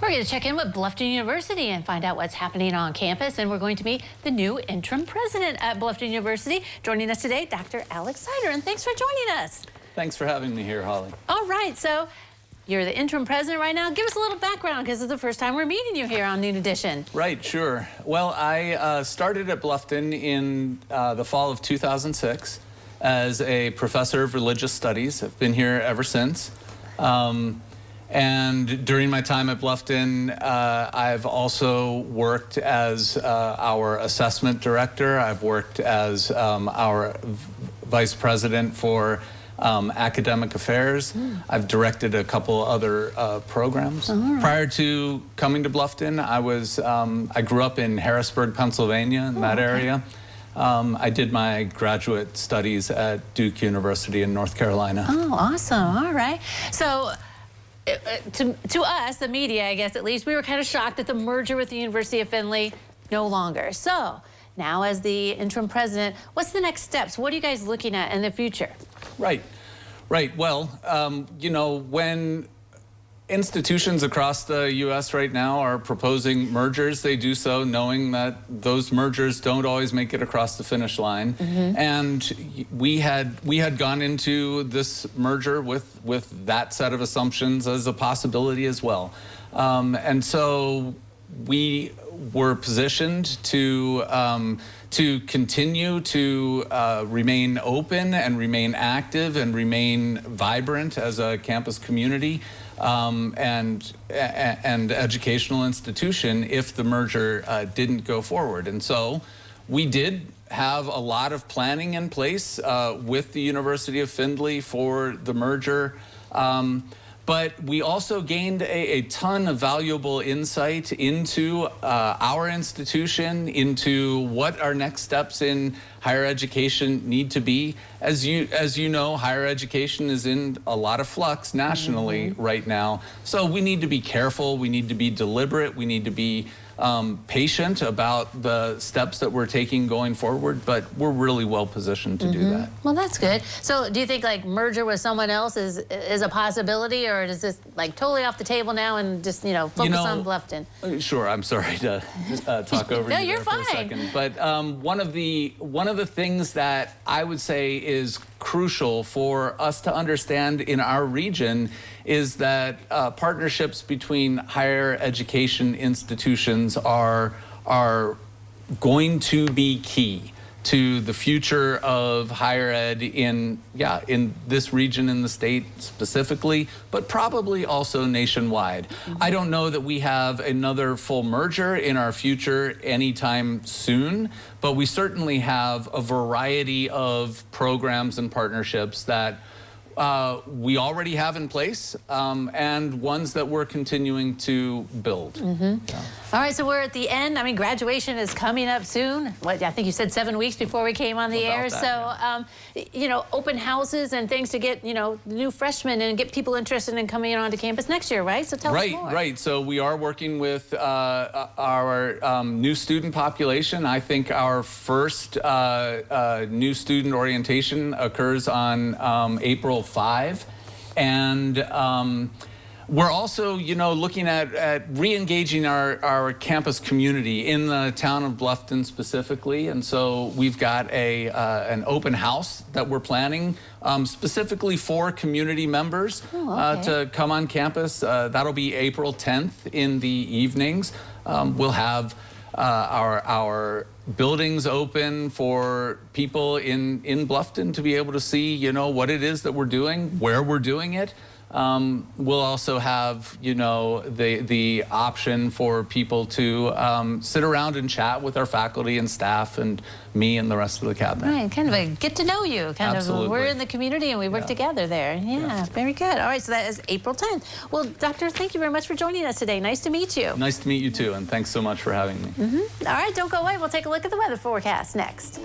We're going to check in with Bluffton University and find out what's happening on campus. And we're going to meet the new interim president at Bluffton University. Joining us today, Dr. Alex Sider. And thanks for joining us. Thanks for having me here, Holly. All right. So you're the interim president right now. Give us a little background because it's the first time we're meeting you here on Noon Edition. Right, sure. Well, I started at Bluffton in the fall of 2006 as a professor of religious studies. I've been here ever since. And during my time at Bluffton, I've also worked as our assessment director. I've worked as our vice president for academic affairs. I've directed a couple other programs. Right. Prior to coming to Bluffton, I grew up in Harrisburg, Pennsylvania, in that area. I did my graduate studies at Duke University in North Carolina. Oh, awesome. All right. So to us, the media, I guess at least, we were kind of shocked that the merger with the University of Findlay no longer. So now as the interim president, what's the next steps? What are you guys looking at in the future? Right. Well, you know, when institutions across the U.S. right now are proposing mergers, they do so knowing that those mergers don't always make it across the finish line. And we had gone into this merger with that set of assumptions as a possibility as well. And so we were positioned to continue to remain open and remain active and remain vibrant as a campus community and educational institution if the merger didn't go forward. And so we did have a lot of planning in place with the University of Findlay for the merger. But we also gained a ton of valuable insight into our institution, into what our next steps in higher education need to be. As you know, higher education is in a lot of flux nationally right now. So we need to be careful, we need to be deliberate, we need to be patient about the steps that we're taking going forward, but we're really well positioned to do that. Well, that's good. So do you think like merger with someone else is a possibility, or is this like totally off the table now and just, you know, focus on Bluffton? Sure, I'm sorry to talk over no, you you're there fine. for a second. But one of the things that I would say is crucial for us to understand in our region is that partnerships between higher education institutions are going to be key to the future of higher ed in this region in the state specifically, but probably also nationwide. I don't know that we have another full merger in our future anytime soon, but we certainly have a variety of programs and partnerships that we already have in place and ones that we're continuing to build. All right, so we're at the end. I mean, graduation is coming up soon. What, I think you said 7 weeks before we came on the air. That, so, you know, open houses and things to get, you know, new freshmen and get people interested in coming onto campus next year, right? So tell us more. Right. So we are working with our new student population. I think our first new student orientation occurs on April 5, and we're also, you know, looking at re-engaging our campus community in the town of Bluffton specifically, and so we've got an open house that we're planning specifically for community members to come on campus. That'll be April 10th in the evenings. We'll have our buildings open for people in Bluffton to be able to see, you know, what it is that we're doing, where we're doing it. We'll also have, you know, the option for people to sit around and chat with our faculty and staff and me and the rest of the cabinet. Right, kind of a get to know you, kind Absolutely. of. We're in the community and we work together there. Yeah, very good. All right, so that is April 10th. Well, Doctor, thank you very much for joining us today. Nice to meet you. Nice to meet you too, and thanks so much for having me. All right, don't go away. We'll take a look at the weather forecast next.